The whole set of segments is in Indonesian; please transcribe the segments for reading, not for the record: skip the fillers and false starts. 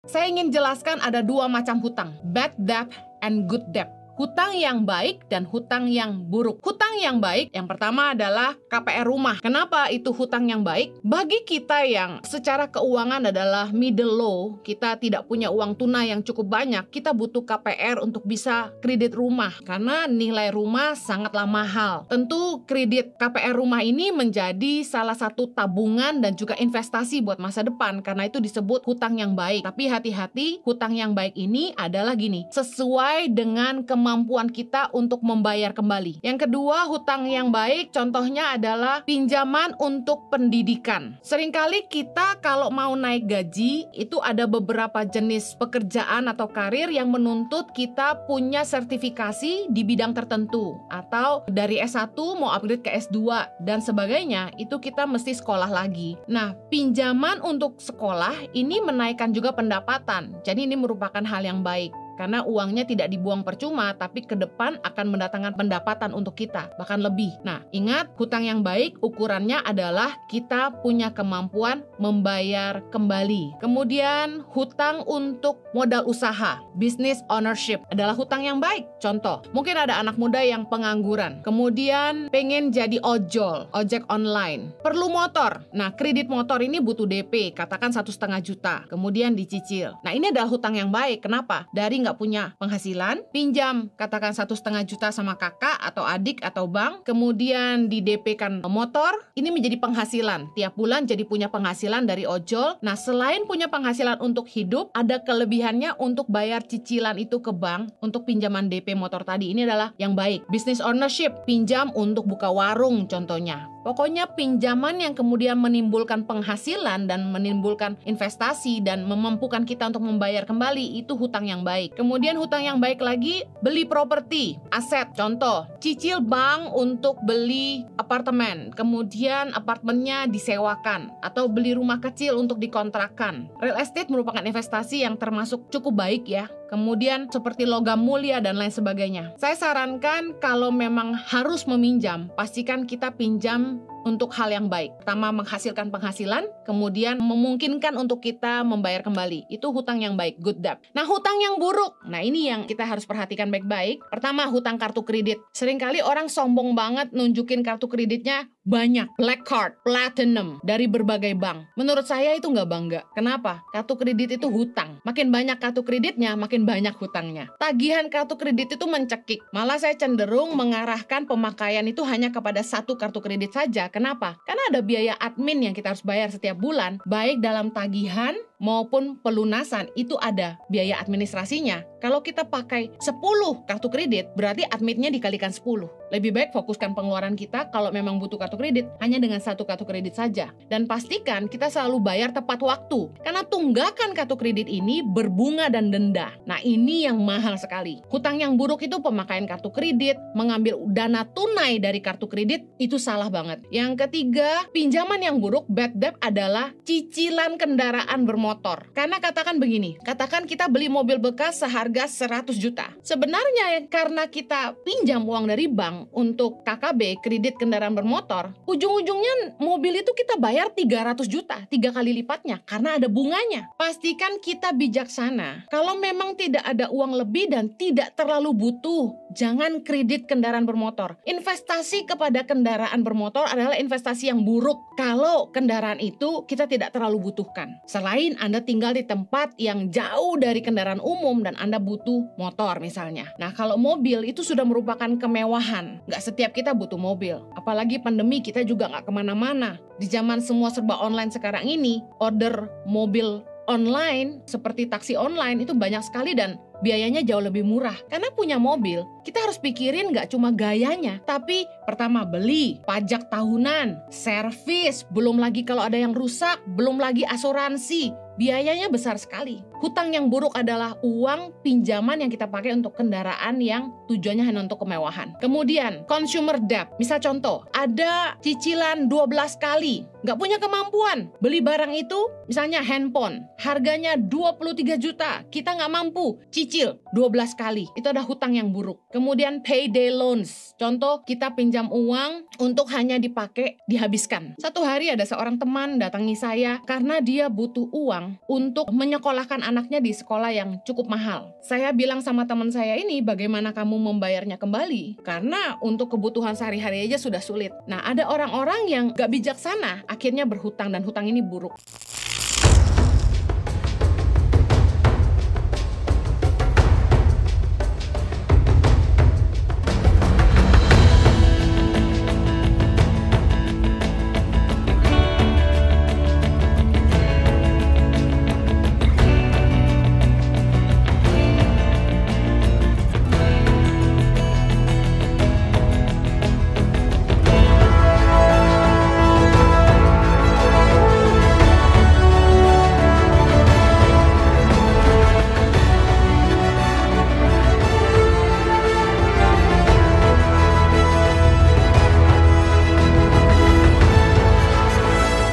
Saya ingin jelaskan ada dua macam hutang, bad debt and good debt. Hutang yang baik dan hutang yang buruk. Hutang yang baik, yang pertama adalah KPR rumah. Kenapa itu hutang yang baik? Bagi kita yang secara keuangan adalah middle low, kita tidak punya uang tunai yang cukup banyak, kita butuh KPR untuk bisa kredit rumah. Karena nilai rumah sangatlah mahal. Tentu kredit KPR rumah ini menjadi salah satu tabungan dan juga investasi buat masa depan. Karena itu disebut hutang yang baik. Tapi hati-hati, hutang yang baik ini adalah gini, sesuai dengan kemampuan kita untuk membayar kembali. Yang kedua, hutang yang baik contohnya adalah pinjaman untuk pendidikan. Seringkali kita kalau mau naik gaji, itu ada beberapa jenis pekerjaan atau karir yang menuntut kita punya sertifikasi di bidang tertentu. Atau dari S1 mau upgrade ke S2 dan sebagainya, itu kita mesti sekolah lagi. Nah, pinjaman untuk sekolah ini menaikkan juga pendapatan. Jadi ini merupakan hal yang baik. Karena uangnya tidak dibuang percuma, tapi ke depan akan mendatangkan pendapatan untuk kita, bahkan lebih. Nah, ingat, hutang yang baik ukurannya adalah kita punya kemampuan membayar kembali. Kemudian, hutang untuk modal usaha, business ownership, adalah hutang yang baik. Contoh, mungkin ada anak muda yang pengangguran, kemudian pengen jadi ojol, ojek online, perlu motor. Nah, kredit motor ini butuh DP, katakan 1,5 juta, kemudian dicicil. Nah, ini adalah hutang yang baik. Kenapa? Dari nggak punya penghasilan, pinjam katakan 1,5 juta sama kakak atau adik atau bank, kemudian di DP kan motor, ini menjadi penghasilan. Tiap bulan jadi punya penghasilan dari ojol. Nah, selain punya penghasilan untuk hidup, ada kelebihannya untuk bayar cicilan itu ke bank untuk pinjaman DP motor tadi. Ini adalah yang baik. Business ownership, pinjam untuk buka warung contohnya. Pokoknya pinjaman yang kemudian menimbulkan penghasilan dan menimbulkan investasi dan memampukan kita untuk membayar kembali, itu hutang yang baik. Kemudian hutang yang baik lagi, beli properti, aset. Contoh, cicil bank untuk beli apartemen, kemudian apartemennya disewakan, atau beli rumah kecil untuk dikontrakkan. Real estate merupakan investasi yang termasuk cukup baik ya. Kemudian seperti logam mulia dan lain sebagainya. Saya sarankan kalau memang harus meminjam, pastikan kita pinjam untuk hal yang baik. Pertama, menghasilkan penghasilan, kemudian memungkinkan untuk kita membayar kembali. Itu hutang yang baik, good debt. Nah, hutang yang buruk. Nah, ini yang kita harus perhatikan baik-baik. Pertama, hutang kartu kredit. Seringkali orang sombong banget nunjukin kartu kreditnya banyak. Black card, platinum, dari berbagai bank. Menurut saya itu nggak bangga. Kenapa? Kartu kredit itu hutang. Makin banyak kartu kreditnya, makin banyak hutangnya. Tagihan kartu kredit itu mencekik. Malah saya cenderung mengarahkan pemakaian itu hanya kepada satu kartu kredit saja. Kenapa? Karena ada biaya admin yang kita harus bayar setiap bulan, baik dalam tagihan maupun pelunasan, itu ada biaya administrasinya. Kalau kita pakai 10 kartu kredit, berarti adminnya dikalikan 10. Lebih baik fokuskan pengeluaran kita kalau memang butuh kartu kredit, hanya dengan satu kartu kredit saja. Dan pastikan kita selalu bayar tepat waktu. Karena tunggakan kartu kredit ini berbunga dan denda. Nah, ini yang mahal sekali. Hutang yang buruk itu pemakaian kartu kredit, mengambil dana tunai dari kartu kredit, itu salah banget. Yang ketiga, pinjaman yang buruk, bad debt, adalah cicilan kendaraan bermotor. Karena katakan begini, katakan kita beli mobil bekas seharga 100 juta. Sebenarnya karena kita pinjam uang dari bank untuk KKB, kredit kendaraan bermotor, ujung-ujungnya mobil itu kita bayar 300 juta, 3 kali lipatnya, karena ada bunganya. Pastikan kita bijaksana. Kalau memang tidak ada uang lebih dan tidak terlalu butuh, jangan kredit kendaraan bermotor. Investasi kepada kendaraan bermotor adalah investasi yang buruk kalau kendaraan itu kita tidak terlalu butuhkan. Selain Anda tinggal di tempat yang jauh dari kendaraan umum dan Anda butuh motor misalnya. Nah, kalau mobil itu sudah merupakan kemewahan. Nggak setiap kita butuh mobil. Apalagi pandemi, kita juga nggak kemana-mana. Di zaman semua serba online sekarang ini, order mobil online seperti taksi online itu banyak sekali dan biayanya jauh lebih murah. Karena punya mobil, kita harus pikirin nggak cuma gayanya, tapi pertama beli, pajak tahunan, servis, belum lagi kalau ada yang rusak, belum lagi asuransi. Biayanya besar sekali. Hutang yang buruk adalah uang pinjaman yang kita pakai untuk kendaraan yang tujuannya hanya untuk kemewahan. Kemudian, consumer debt. Misal contoh, ada cicilan 12 kali. Nggak punya kemampuan. Beli barang itu, misalnya handphone. Harganya 23 juta. Kita nggak mampu. Cicil 12 kali. Itu ada hutang yang buruk. Kemudian, payday loans. Contoh, kita pinjam uang untuk hanya dipakai, dihabiskan. Satu hari ada seorang teman datangi saya karena dia butuh uang uang untuk menyekolahkan anaknya di sekolah yang cukup mahal. Saya bilang sama teman saya ini, bagaimana kamu membayarnya kembali? Karena untuk kebutuhan sehari-hari aja sudah sulit. Nah, ada orang-orang yang gak bijaksana, akhirnya berhutang dan hutang ini buruk.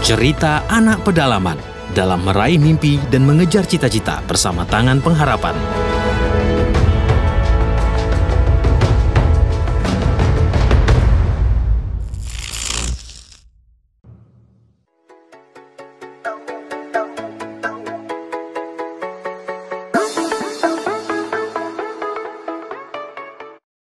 Cerita anak pedalaman dalam meraih mimpi dan mengejar cita-cita bersama Tangan Pengharapan.